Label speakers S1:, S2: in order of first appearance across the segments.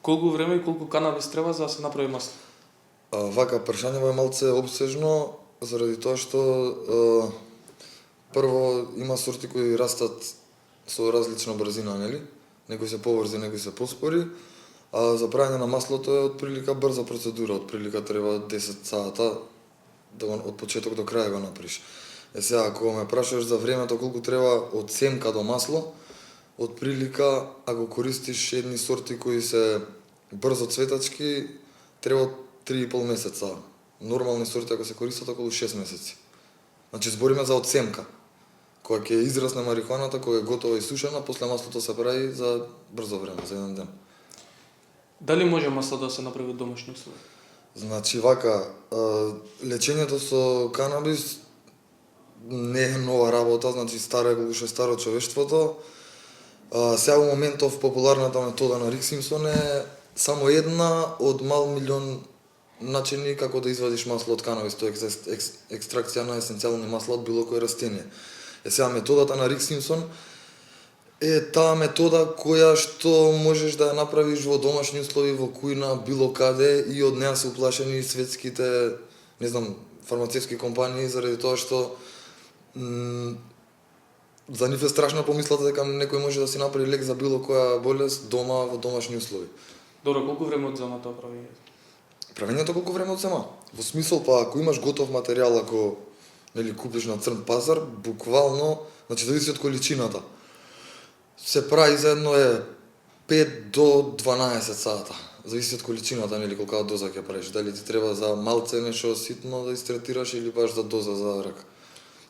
S1: Колку време и колку канабис треба за да се направи масло?
S2: Вака, прашањето е малце обсежно, заради тоа што прво има сорти кои растат со различна брзина, нели? Некои се побрзи, некои се поспори, а за правење на маслото е отприлика брза процедура, отприлика треба 10 сата да го од почеток до крај го направиш. Сега, ако ме прашаш за времето колку треба од семка до масло, отприлика ако користиш едни сорти кои се брзо цветачки, треба 3,5 месеца. Нормални сорти ако се користат околу 6 месеци. Значи збориме за од семка. Кога ќе израсне марихуаната, кога е готова и сушена, после маслото се прави за брзо време, за еден ден.
S1: Дали може масло да се направи од домашни услови?
S2: Значи вака, лечењето со канабис не е нова работа, значи старо е колку што е старо човештвото. Сега во моментов популарната метода на Рик Симпсон е само една од мал милион начини како да извадиш масло од канабис, тоа е екстракција на есенцијални масла од било кое растение. Сега методата на Рик Симпсон е таа метода која што можеш да ја направиш во домашни услови, во кујна, било каде, и од неа се уплашени светските, не знам, фармацевски компании, заради тоа што за нив е страшна помислата дека некој може да си направи лек за било која болест дома во домашни услови.
S1: Добро, колку време одзема тоа правење?
S2: Правењето колку време одзема? Во смисол, па ако имаш готов материјал, ако нели купиш на црн пазар, буквално, значи зависи од количината. Се прави заедно е 5 до 12 сата. Зависи од количината, нели колка доза ќе правиш. Дали ти треба за малце нешто ситно да истретираш или баш за доза за рак.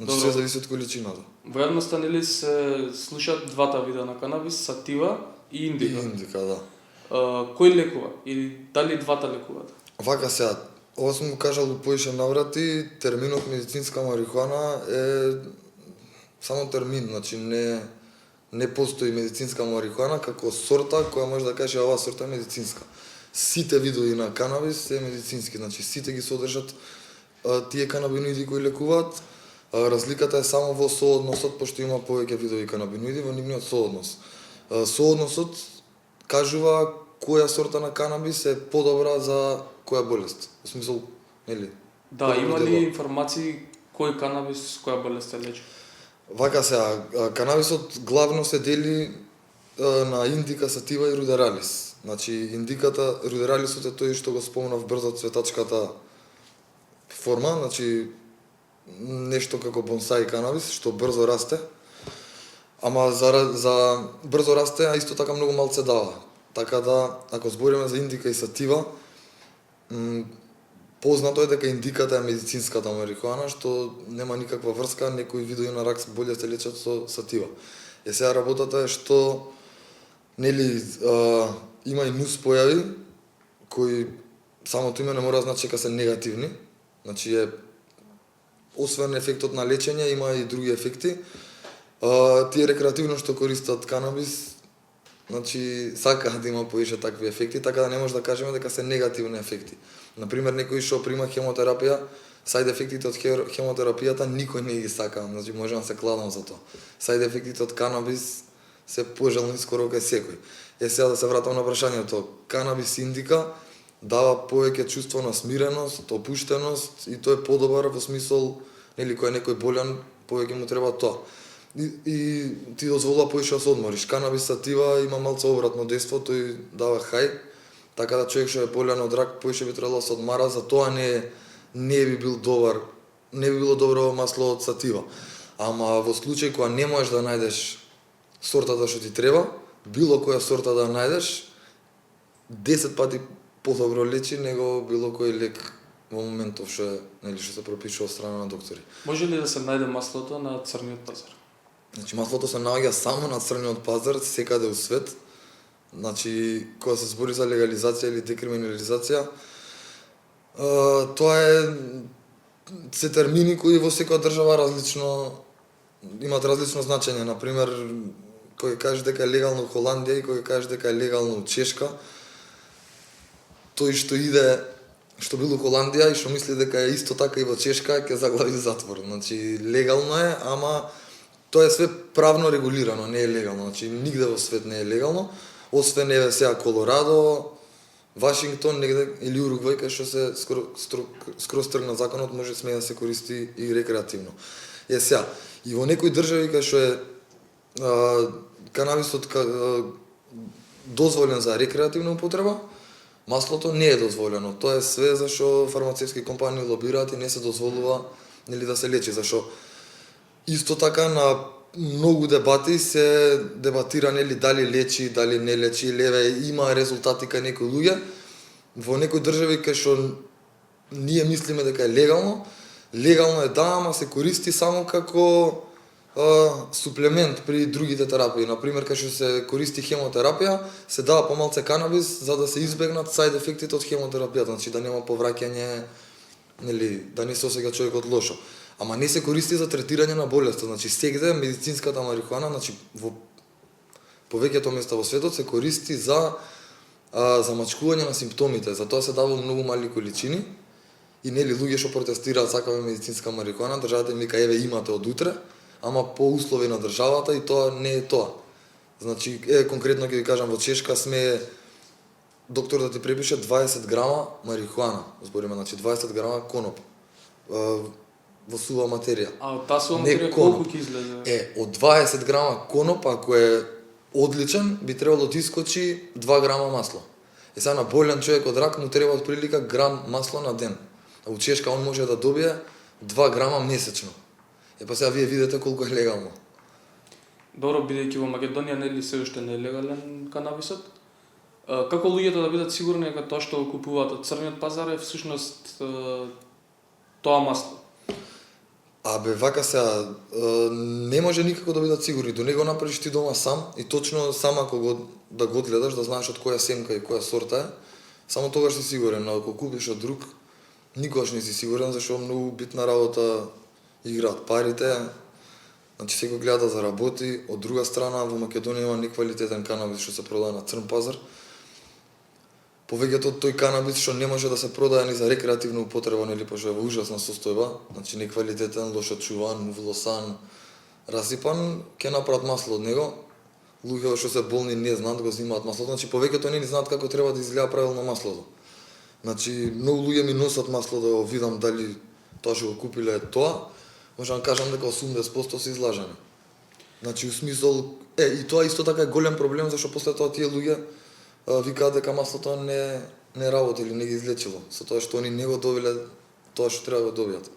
S2: Значи се зависи од количината.
S1: Во јавноста нели се слушаат двата вида на канабис, сатива и индика.
S2: И индика, да.
S1: Кој лекува или дали двата лекуваат?
S2: Вака сега, ова сум го кажал во поише наврати, терминот медицинска марихуана е само термин, значи не постои медицинска марихуана како сорта која може да каже оваа сорта е медицинска. Сите видови на канабис се медицински, значи сите ги содржат тие канабиноиди кои лекуваат. Разликата е само во соодносот, пошто има повеќе видови канабиноиди во нивниот сооднос. Соодносот кажува која сорта на канабис е подобра за која болест. Во смисол, нели?
S1: Да, има ли информации кој канабис, која болест се лечи?
S2: Вака сега, канабисот главно се дели на индика, сатива и рудералис. Значи, индиката, рудералисот е тој што го спомнав брзо цветачката форма, значи нешто како бонсаи канабис, што брзо расте. Ама за брзо расте, а исто така многу малце дава. Така да, ако збориме за индика и сатива, познато е дека индиката е медицинската марихуана, што нема никаква врска, некои видови на рак боле се лечат со сатива. Сега работата е што нели има и нус појави кои самото име не мора да значи дека се негативни. Значи е освен ефектот на лечење има и други ефекти. Тие рекреативно што користат канабис, значи сакаат да има поише такви ефекти, така да не може да кажеме дека се негативни ефекти. Например, некој што прима хемотерапија, сајд ефектите од хемотерапијата никој не ги сака, значи можам да се кладам за тоа. Сајд ефектите од канабис се пожелни скоро кај секој. Сега да се вратам на прашањето, канабис индика дава повеќе чувство на смиреност, опуштеност и тој е подобар во смисол, нели кој е некој болен, повеќе му треба тоа. И ти дозволува поише да се одмориш. Канабис сатива има малце обратно дејство, тој дава хај, така да човек што е болен од рак поише би требало да се одмара, за тоа не би било добро масло од сатива. Ама во случај кога не можеш да најдеш сортата што ти треба, било која сорта да најдеш, 10 пати подобро лечи него било кој лек во моментов што се пропишува од страна на доктори.
S1: Може ли да се најде маслото на црниот пазар?
S2: Значи маслото се наоѓа само на црниот пазар секаде у свет. Значи кога се збори за легализација или декриминализација, тоа се термини кои во секоја држава имаат различно значење. Например, кој каже дека е легално во Холандија и кој каже дека е легално во Чешка, тој што бил во Холандија и што мисли дека е исто така и во Чешка, ќе заглави затвор. Значи легално е, ама тоа е све правно регулирано, не е легално. Значи нигде во свет не е легално, освен сега Колорадо, Вашингтон негде или Уругвај кај што се скроз тргна законот, може смее да се користи и рекреативно. Сега, и во некои држави кај што е канабисот дозволен за рекреативна употреба, маслото не е дозволено. Тоа е све зашо фармацевски компании лобираат и не се дозволува нели да се лечи, зашо исто така на многу дебати се дебатира нели дали лечи, дали не лечи, леве има резултати кај некои луѓе. Во некои држави кај што ние мислиме дека е легално, легално е да, ама се користи само како суплемент при другите терапии. Например, кај што се користи хемотерапија, се дава помалце канабис за да се избегнат саид ефектите од хемотерапијата, значи да нема повраќање, нели, да не се осеќа човекот лошо. Ама не се користи за третирање на болеста, значи сегде медицинската марихуана, значи во повеќето места во светот се користи за замачкување на симптомите, затоа се дава многу мали количини и нели луѓе што протестираат сакаме медицинска марихуана, државата им вика еве имате од утре, ама по услови на државата и тоа не е тоа. Значи, конкретно ќе ви кажам, во Чешка смее доктор да ти препише 20 грама марихуана, збориме, значи 20 грама коноп во сува материја.
S1: А од таа сува материја колку ќе излезе?
S2: Од 20 грама коноп, ако е одличен, би требало да искочи 2 грама масло. Сега на болен човек од рак му треба од прилика грам масло на ден. А во Чешка он може да добие 2 грама месечно. Па сега вие видите колку е легално.
S1: Добро, бидејќи во Македонија нели се уште не е легален канабисот, како луѓето да бидат сигурни дека тоа што го купуваат од црниот пазар е всушност тоа масло?
S2: Вака сега, не може никако да бидат сигурни, до него направиш ти дома сам и точно сам ако да го гледаш, да знаеш од која семка и која сорта е, само тогаш си сигурен, но ако купиш од друг, никогаш не си сигурен, зашто многу битна работа играат парите, значи секој гледа да заработи, од друга страна во Македонија има неквалитетен канабис што се продава на црн пазар. Повеќето од тој канабис што не може да се продае ни за рекреативна употреба, нели пошто е во ужасна состојба, значи неквалитетен, лошо чуван, влосан, расипан, ќе направат масло од него. Луѓе што се болни не знаат го земаат маслото, значи повеќето не знаат како треба да изгледа правилно маслото. Значи многу луѓе ми носат масло да го видам дали тоа што го купиле е тоа, можам да кажам дека 80% се излажени. Значи, у смисол, и тоа исто така е голем проблем, зашто после тоа тие луѓе викаат дека маслото не работи или не ги излечило, со тоа што они не го добиле тоа што треба да го добијат.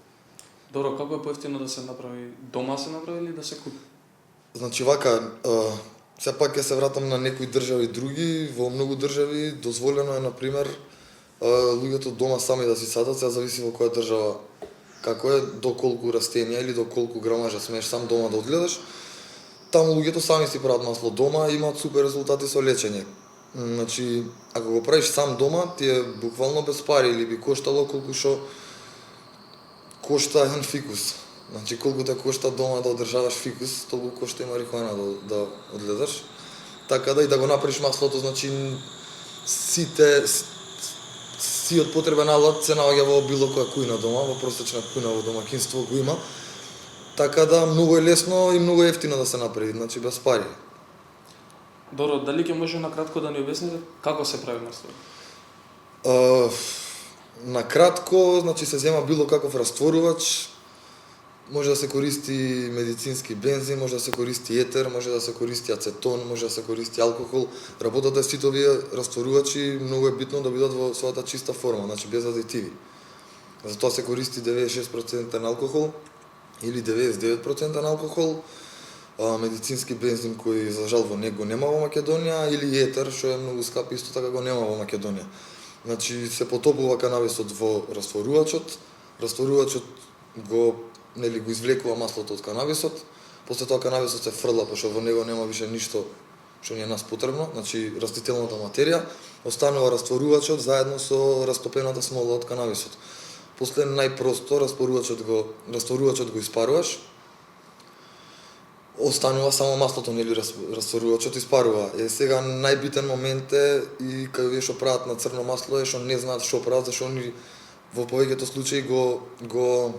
S1: Добро, како е поевтино да се направи? Дома се направи или да се купи?
S2: Значи, вака, сега пак ќе се вратам на некои држави други, во многу држави дозволено е, например, луѓето дома сами да си садат, сега зависи во која држава како е, до колку растенија или до колку грамажа смееш сам дома да одгледаш. Таму луѓето сами си прават масло дома и имаат супер резултати со лечење. Значи, ако го правиш сам дома, ти е буквално без пари или би коштало колку што кошта еден фикус. Значи, колку те кошта дома да одржаваш фикус, толку кошта и марихуана да одгледаш. Така да и да го направиш маслото, значи сиот потребен алат се наоѓа во било која кујна дома, во просечна кујна во домакинство го има. Така да многу е лесно и многу ефтино да се направи, значи без пари.
S1: Добро, дали ќе може накратко да ни обясните како се прави масло?
S2: Накратко, значи се зема било каков растворувач, може да се користи медицински бензин, може да се користи етер, може да се користи ацетон, може да се користи алкохол. Работата е сите овие растворувачи, многу е битно да бидат во својата чиста форма, значи без адитиви. Затоа се користи 96% алкохол или 99% алкохол, медицински бензин кој за жал во него нема во Македонија или етер што е многу скап исто така го нема во Македонија. Значи се потопува канабисот во растворувачот, растворувачот го извлекува маслото од канабисот, после тоа канабисот се фрла, пошто во него нема више ништо што ни е нас потребно, значи растителната материја, останува растворувачот заедно со растопената смола од канабисот. После најпросто растворувачот го испаруваш, останува само маслото, растворувачот испарува. Сега најбитен момент е и кај овие што прават на црно масло е што не знаат што прават, зашто они во повеќето случаи го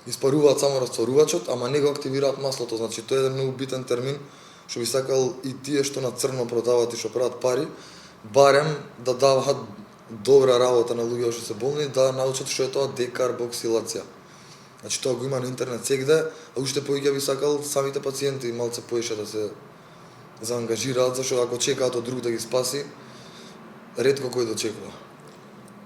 S2: испаруваат само растворувачот, ама не го активираат маслото. Значи тоа е еден многу битен термин што би сакал и тие што на црно продаваат и што прават пари, барем да даваат добра работа на луѓе што се болни да научат што е тоа декарбоксилација. Значи тоа го има на интернет сегде, а уште повеќе би сакал самите пациенти малце поише да се заангажираат, зашто ако чекаат од друг да ги спаси, ретко кој дочекува.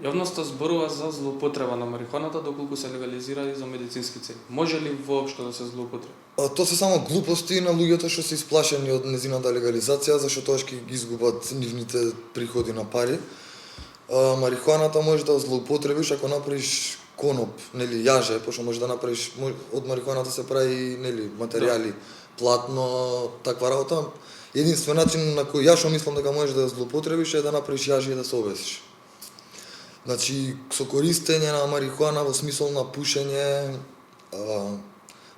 S1: Јавноста зборува за злоупотреба на марихуаната доколку се легализира и за медицински цели. Може ли воопшто да се злоупотреби?
S2: Тоа се само глупости на луѓето што се исплашени од незината легализација, зашто тоа ќе ги изгубат нивните приходи на пари. Марихуаната може да злоупотребиш ако направиш коноп, нели јаже, пошто може да направиш од марихуаната се прави нели материјали, платно, таква работа. Единствен начин на кој ја што мислам дека можеш да ја злоупотребиш е да направиш јаже и да се обесиш. Значи, со користење на марихуана во смисол на пушење,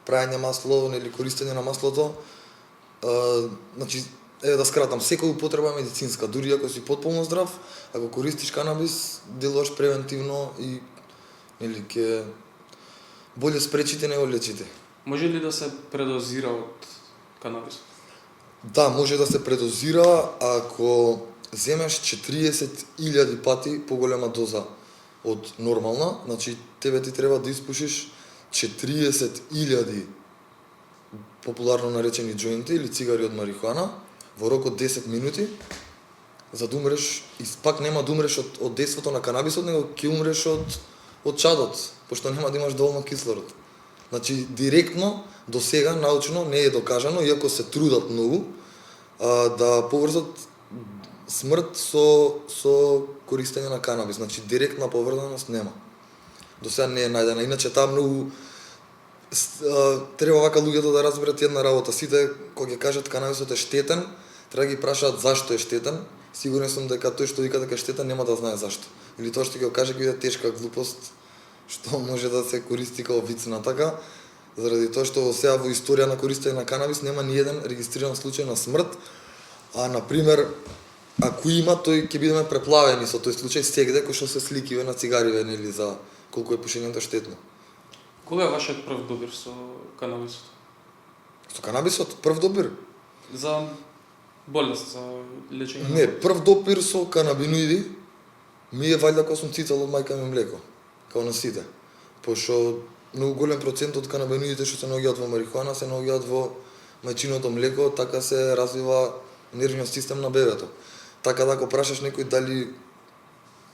S2: праење масло, нели користење на маслото, значи, да скратам, секоја употреба е медицинска, дури ако си потполно здрав, ако користиш канабис, делуваш превентивно и нели ќе боле спречите него лечите.
S1: Може ли да се предозира од канабис?
S2: Да, може да се предозира ако земеш 40.000 пати поголема доза од нормална, значи тебе ти треба да испушиш 40.000 популарно наречени џоинти или цигари од марихуана во рок од 10 минути, за да умреш, и пак нема да умреш од дејството на канабисот, него ќе умреш од чадот, пошто нема да имаш доволно кислород. Значи, директно, до сега, научно, не е докажано, иако се трудат многу, да поврзат смрт со користење на канабис. Значи, директна поврзаност нема. До сега не е најдена. Иначе таа многу треба вака луѓето да разберат една работа. Сите кога ќе кажат канабисот е штетен, треба да ги прашаат зашто е штетен. Сигурен сум дека тој што вика дека е штетен нема да знае зашто. Или тоа што ќе го каже ќе биде тешка глупост што може да се користи како виц на така, заради тоа што сега во историја на користење на канабис нема ни еден регистриран случај на смрт, а на пример ако има, тој ќе бидеме преплавени со тој случај сегде кој што се сликиве на цигариве нели за колку е пушењето штетно.
S1: Кога е вашиот прв добир со канабисот?
S2: Со канабисот прв добир?
S1: За болест, за лечење?
S2: Не, прв допир со канабиноиди ми е вајда кога сум цицал од мајка ми млеко, као на сите. Пошто многу голем процент од канабиноидите што се наоѓаат во марихуана се наоѓаат во мајчиното млеко, така се развива нервниот систем на бебето. Така да ако прашаш некој дали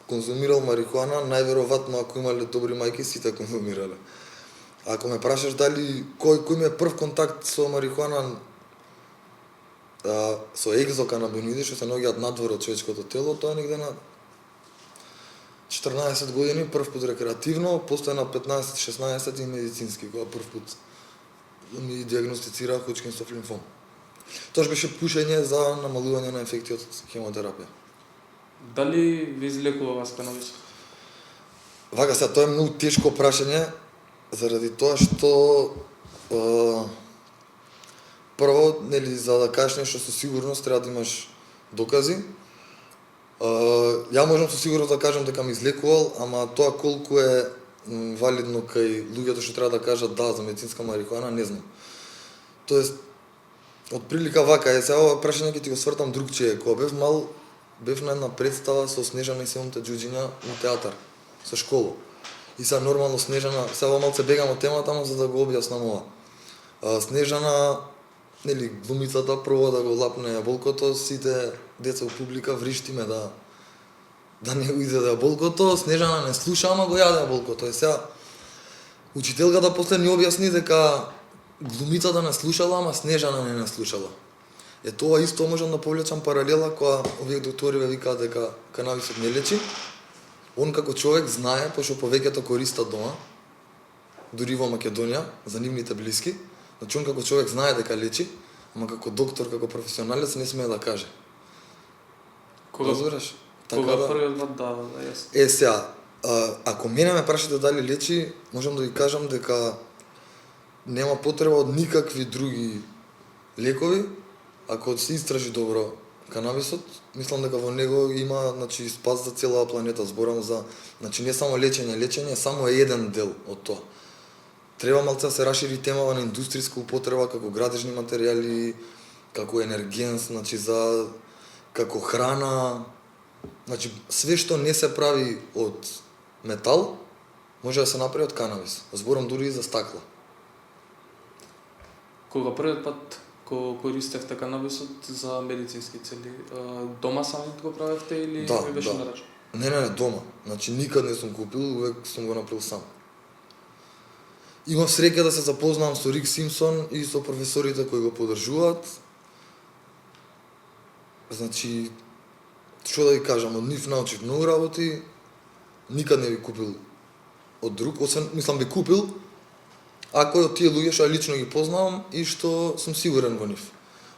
S2: конзумирал марихуана, најверојатно ако имале добри мајки сите конзумирале. Ако ме прашаш дали кој ми е прв контакт со марихуана, со екзоканабиноиди што се наоѓаат надвор од човечкото тело, тоа е негде на 14 години, прв пат рекреативно, после на 15-16 и медицински, кога прв пат ми диагностицираа Ходжкинсов лимфом. Тоа беше пушење за намалување на ефекти од хемотерапија.
S1: Дали ви излекува вас канабис?
S2: Вака сега, тоа е многу тешко прашање, заради тоа што прво, нели, за да кажеш нешто со сигурност треба да имаш докази. Ја можам со сигурност да кажам дека ми излекувал, ама тоа колку е валидно кај луѓето што треба да кажат да за медицинска марихуана, не знам. Тоест, од прилика вака е, сега ова прашање ќе ти го свртам другчие. Кога бев мал, бев на една представа со Снежана и 7 џуџиња на театар, со школа. И сега нормално Снежана, сега малце бегам од темата, ама за да го објаснам ова. Снежана, нели, глумицата прво да го лапне јаболкото, сите деца у публика вриштиме да не го изеде јаболкото, Снежана не слуша, ама го јаде јаболкото. И сега учителката после ни објасни дека глумицата не слушала, ама Снежана не слушала. Е тоа исто можам да повлечам паралела кога овие доктори ве викаат дека канабисот не лечи. Он како човек знае, пошто повеќето користат дома, дури во Македонија, за нивните блиски, значи он како човек знае дека лечи, ама како доктор, како професионалец не смее да каже.
S1: Кога
S2: разбираш?
S1: Кога првиот пат да, јас.
S2: Е сега, ако мене ме прашате дали лечи, можам да ви кажам дека нема потреба од никакви други лекови, ако се истражи добро канабисот, мислам дека во него има, значи, спас за целава планета. Зборам за, значи, не само лечење е само еден дел од тоа. Треба малце да се расшири темава на индустријска употреба како градежни материјали, како енергенс, значи за како храна, Значи, све што не се прави од метал, може да се направи од канабис. Зборам дури и за стакла.
S1: Кога првиот пат користевте канабисот за медицински цели, дома сами го правевте или
S2: Да,
S1: ви беше
S2: да.
S1: нарачен?
S2: Не, дома. Значи, никад не сум купил, увек сум го направил сам. Имав среќа да се запознавам со Рик Симпсон и со професорите кои го поддржуваат. Значи, што да ви кажам, од нив научив многу работи, никад не би купил од друг, освен, мислам, би купил, ако е од тие луѓе што ја лично ги познавам и што сум сигурен во нив.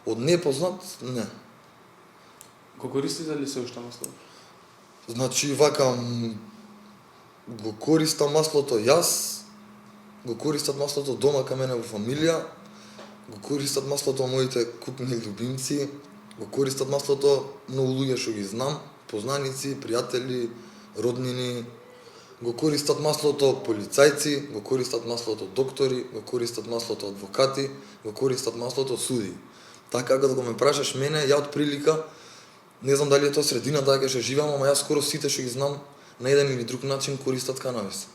S2: Од непознат, не.
S1: Го користите ли се уште масло?
S2: Значи, вака, го користам маслото јас, го користат маслото дома кај мене во фамилија, го користат маслото моите купни љубимци, го користат маслото многу луѓе што ги знам, познаници, пријатели, роднини, го користат маслото полицајци, го користат маслото доктори, го користат маслото адвокати, го користат маслото суди. Така кога ме прашаш мене, ја од прилика, не знам дали е тоа средината кај што живеам, ама јас скоро сите што ги знам на еден или друг начин користат канабис.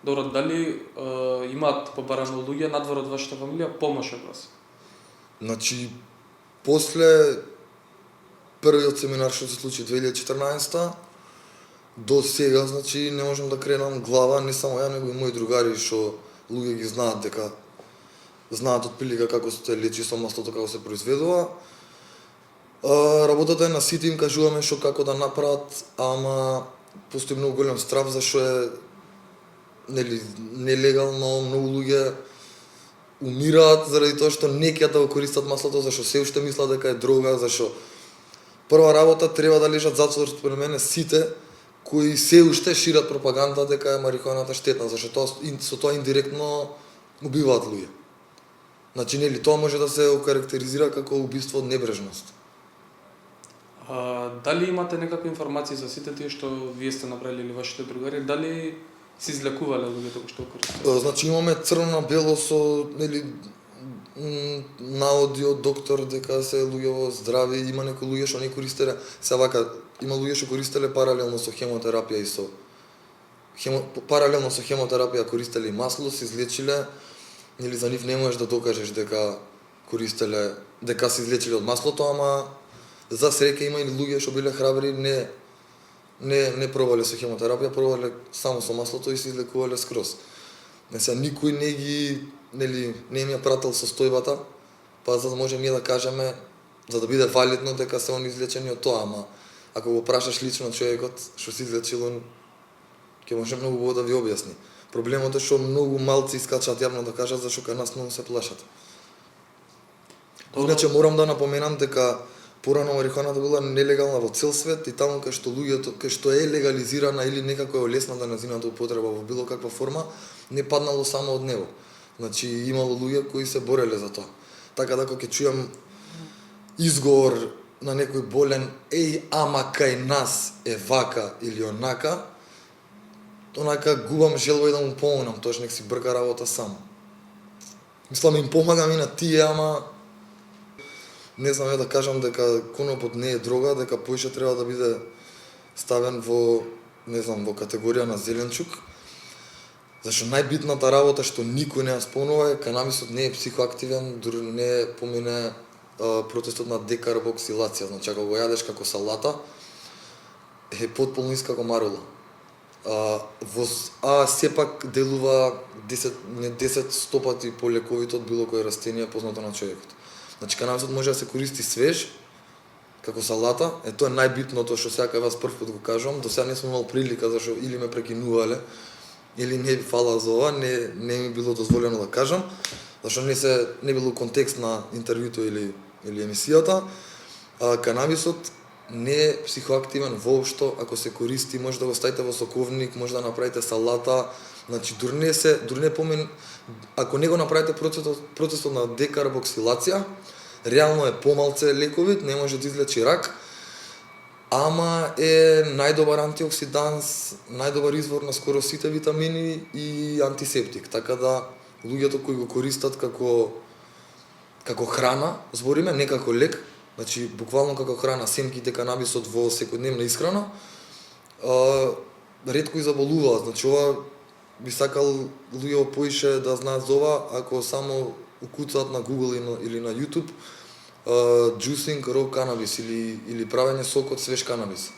S1: Добро, дали имаат побарано луѓе надвор од вашата фамилија помош од вас?
S2: Значи, после првиот семинар што се случи 2014 до сега, значи, не можам да кренам глава, не само ја, него и мои другари што луѓе ги знаат дека знаат отприлика како се лечи со маслото, како се произведува. Работата е на сите, им кажуваме што како да направат, ама постои многу голем страв зашто е нелегално, многу луѓе умираат заради тоа што не ќе да го користат маслото, зашто се уште мислат дека е дрога, зашто прва работа треба да лежат затвор според мене сите кои се уште шират пропаганда дека е марихуаната штетна, зашто тоа со тоа индиректно убиваат луѓе. Значи нели тоа може да се окарактеризира како убиство од небрежност.
S1: Дали имате некакви информации за сите тие што вие сте направили или вашите другари, дали се излекувале луѓето кои што го користат?
S2: Значи имаме црно на бело со нели наоди од доктор дека се луѓе здрави, има некои луѓе што не користеле, се вака, има луѓе што користеле паралелно со хемотерапија и со паралелно со хемотерапија користеле и масло, се излечиле, или за нив не можеш да докажеш дека користеле, дека се излечиле од маслото, ама за среќа има и луѓе што биле храбри, не пробале со хемотерапија, пробале само со маслото и се излекувале скроз. Не се никој не ги не им ја пратил состојбата, па за да може ние да кажеме, за да биде валидно дека се они излечени од тоа, ама ако го прашаш лично човекот што се излечил, он ќе може многу убаво да ви објасни. Проблемот е што многу малци искачаат јавно да кажат зашто кај нас многу се плашат. Иначе морам да напоменам дека порано марихуаната била нелегална во цел свет и таму кај што луѓето, кај што е легализирана или некако е олесната нејзината употреба во било каква форма, не паднало само од него. Значи имало луѓе кои се бореле за тоа. Така да кога ќе чујам изговор на некој болен, ама кај нас е вака или онака, онака губам желба и да му помогнам, тоаш нек си брка работа сам. Мислам им помагам и на тие, ама не знам ја да кажам дека конопот не е дрога, дека поише треба да биде ставен во, не знам, во категорија на зеленчук. Зашто најбитната работа што никој не ја спомнува е канабисот не е психоактивен, дури не помине процесот на декарбоксилација, значи ако го јадеш како салата е потполно ист како марула. Сепак делува 10 стопати полековито од било кое растение познато на човекот. Значи канабисот може да се користи свеж како салата, тоа е најбитното што сега кај вас прв пат го кажувам, до сега не сум имал прилика зашто или ме прекинувале или не фала за ова, не ми било дозволено да кажам, зашто не било контекст на интервјуто или емисијата. Канабисот не е психоактивен воопшто, ако се користи, може да го ставите во соковник, може да направите салата, значи дури не помен, ако не го направите процесот на декарбоксилација, реално е помалце лековит, не може да излечи рак, ама е најдобар антиоксиданс, најдобар извор на скоро сите витамини и антисептик, така да луѓето кои го користат како храна, збориме, не како лек, Значи буквално како храна, семките канабисот во секојдневна исхрана, ретко и заболуваат. Значи ова би сакал луѓе поише да знаат за ова, ако само укуцаат на Google или на YouTube juicing raw cannabis или правење сок од свеж канабис.